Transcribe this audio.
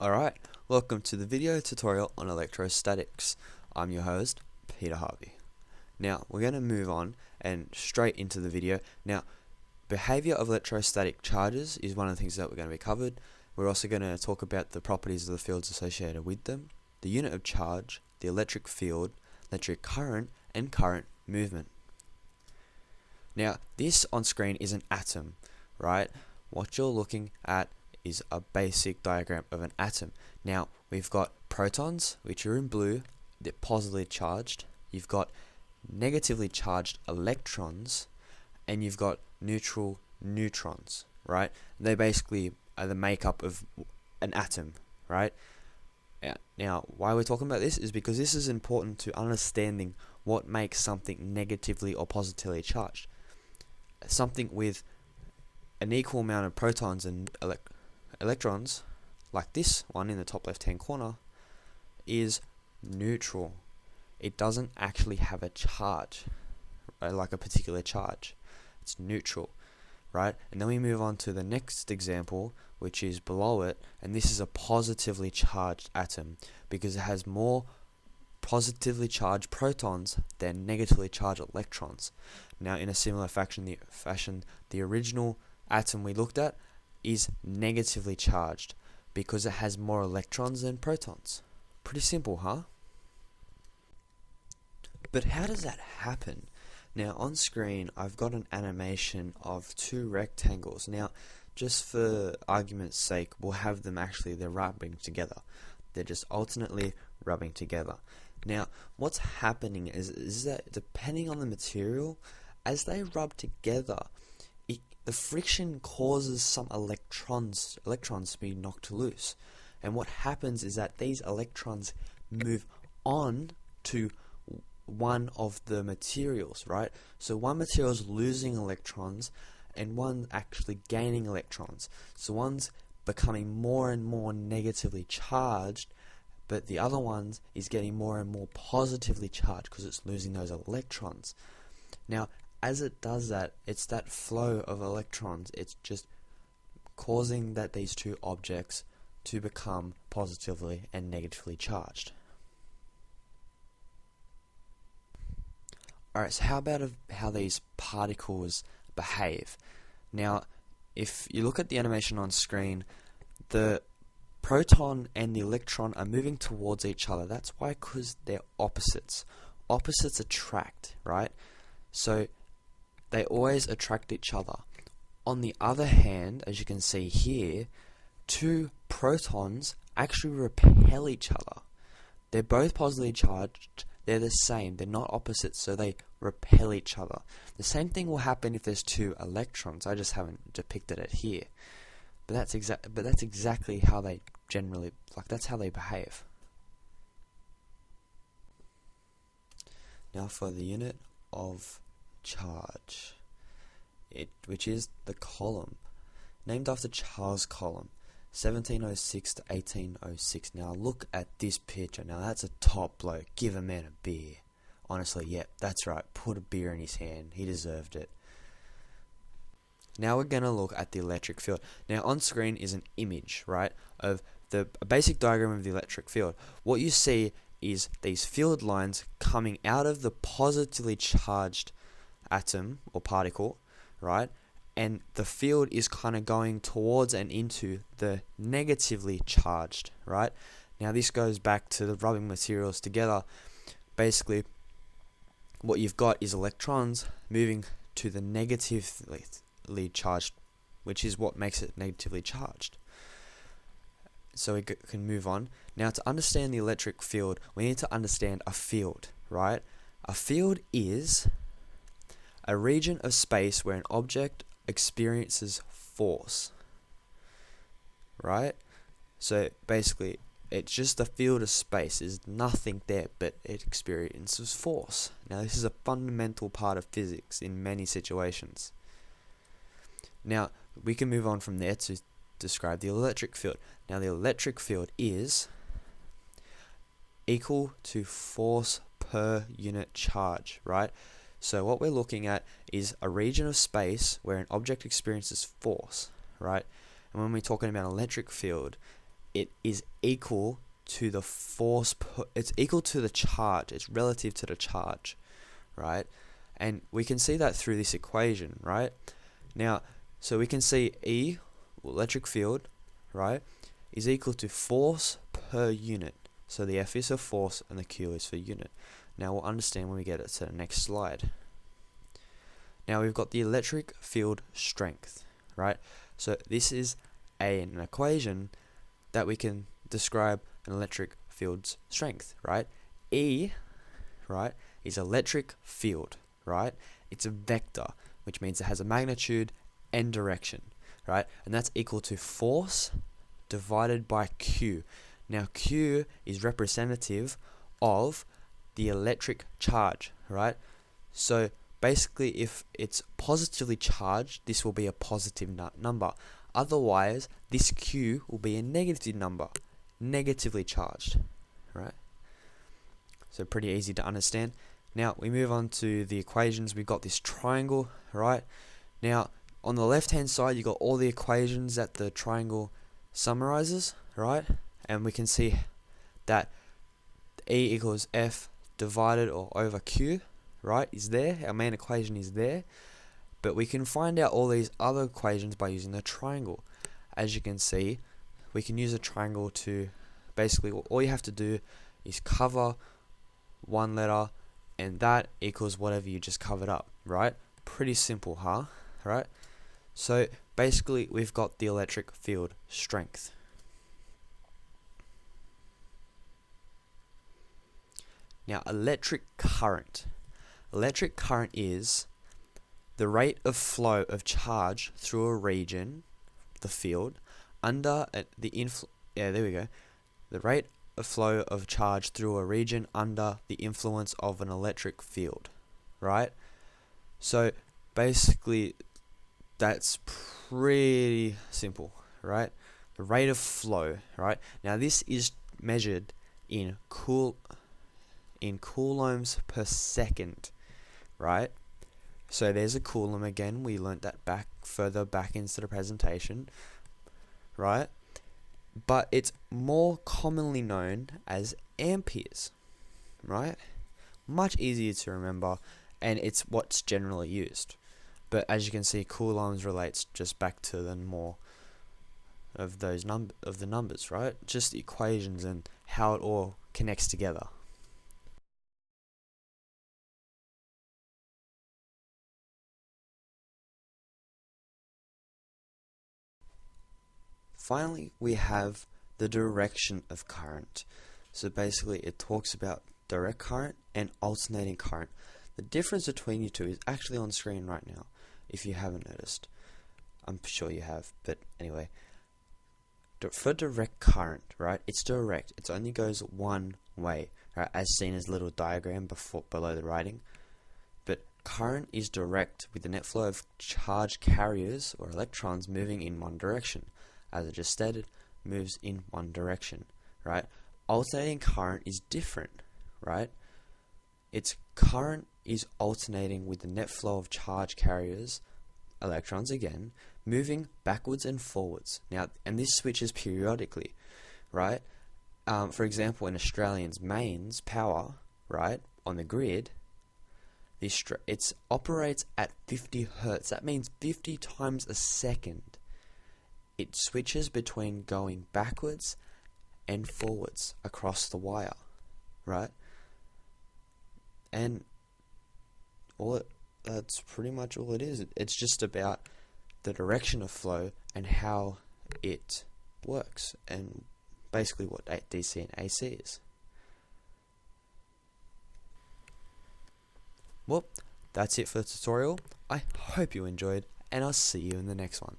Alright, welcome to the video tutorial on electrostatics. I'm your host, Peter Harvey. Now, we're going to move on and straight into the video. Now, behavior of electrostatic charges is one of the things that we're going to be covered. We're also going to talk about the properties of the fields associated with them, the unit of charge, the electric field, electric current, and current movement. Now, this on screen is an atom, right? What you're looking at is a basic diagram of an atom. Now, we've got protons, which are in blue, they're positively charged. You've got negatively charged electrons, and you've got neutral neutrons, right? They basically are the makeup of an atom, right? Now, why we're talking about this is because this is important to understanding what makes something negatively or positively charged. Something with an equal amount of protons and electrons, like this one in the top left hand corner, is neutral. It doesn't actually have a charge, right? Like a particular charge. It's neutral, right? And then we move on to the next example, which is below it, and this is a positively charged atom because it has more positively charged protons than negatively charged electrons. Now, in a similar fashion, the original atom we looked at is negatively charged because it has more electrons than protons. Pretty simple, huh? But how does that happen? Now, on screen I've got an animation of two rectangles. Now, just for argument's sake, we'll have them they're rubbing together. They're just alternately rubbing together. Now, what's happening is that depending on the material, as they rub together, the friction causes some electrons to be knocked loose. And what happens is that these electrons move on to one of the materials, right? So one material is losing electrons and one actually gaining electrons. So one's becoming more and more negatively charged, but the other one is getting more and more positively charged because it's losing those electrons. Now, as it does that, it's that flow of electrons. It's just causing that these two objects to become positively and negatively charged. Alright, so how about how these particles behave? Now, if you look at the animation on screen, the proton and the electron are moving towards each other. That's why, because they're opposites. Opposites attract, right? So they always attract each other. On the other hand, as you can see here, two protons actually repel each other. They're both positively charged, they're the same, they're not opposites, so they repel each other. The same thing will happen if there's two electrons. I just haven't depicted it here. But that's exactly how they generally, that's how they behave. Now for the unit of charge, which is the Coulomb, named after Charles Coulomb, 1706 to 1806. Now look at this picture. Now that's a top bloke. Give a man a beer. Honestly, yep, that's right. Put a beer in his hand. He deserved it. Now we're going to look at the electric field. Now on screen is an image, right, of a basic diagram of the electric field. What you see is these field lines coming out of the positively charged atom or particle, right? And the field is kind of going towards and into the negatively charged, right? Now this goes back to the rubbing materials together. Basically, what you've got is electrons moving to the negatively charged, which is what makes it negatively charged. So we can move on. Now, to understand the electric field, we need to understand a field, right? A field is a region of space where an object experiences force, right? So basically, it's just a field of space. There's nothing there, but it experiences force. Now, this is a fundamental part of physics in many situations. Now, we can move on from there to describe the electric field. Now, the electric field is equal to force per unit charge, right? So what we're looking at is a region of space where an object experiences force, right? And when we're talking about an electric field, it is equal to the force it's equal to the charge. It's relative to the charge, right? And we can see that through this equation, right? Now, so we can see E, electric field, right, is equal to force per unit. So the F is for force and the Q is for unit. Now we'll understand when we get it to the next slide. Now we've got the electric field strength, right? So this is an equation that we can describe an electric field's strength, right? E, right, is electric field, right? It's a vector, which means it has a magnitude and direction, right? And that's equal to force divided by Q. Now Q is representative of the electric charge, right? So basically, if it's positively charged, this will be a positive number. Otherwise, this Q will be a negative number, negatively charged, right? So pretty easy to understand. Now we move on to the equations. We've got this triangle, right? Now on the left hand side, you've got all the equations that the triangle summarizes, right? And we can see that E equals F divided or over Q, right, is there. Our main equation is there. But we can find out all these other equations by using the triangle. As you can see, we can use a triangle to basically, all you have to do is cover one letter and that equals whatever you just covered up, right? Pretty simple, huh? Right? So basically we've got the electric field strength. Now electric current. Electric current is the rate of flow of charge through a region, the field, under the rate of flow of charge through a region under the influence of an electric field, right? So basically that's pretty simple, right? The rate of flow, right? Now this is measured in coulombs per second, right? So there's a coulomb again. We learnt that further back into the presentation, right? But it's more commonly known as amperes, right? Much easier to remember, and it's what's generally used. But as you can see, coulombs relates just back to the more of those the numbers, right? Just the equations and how it all connects together. Finally, we have the direction of current. So basically it talks about direct current and alternating current. The difference between you two is actually on screen right now, if you haven't noticed. I'm sure you have, but anyway. For direct current, right, it's direct. It only goes one way, right, as seen as little diagram below the writing. But current is direct with the net flow of charge carriers or electrons moving in one direction. As I just stated, moves in one direction, right? Alternating current is different, right? Its current is alternating with the net flow of charge carriers, electrons again, moving backwards and forwards. Now, and this switches periodically, right? For example, in Australia's mains power, right, on the grid, it operates at 50 Hertz. That means 50 times a second. It switches between going backwards and forwards across the wire, right? And that's pretty much all it is. It's just about the direction of flow and how it works, and basically what DC and AC is. Well, that's it for the tutorial. I hope you enjoyed, and I'll see you in the next one.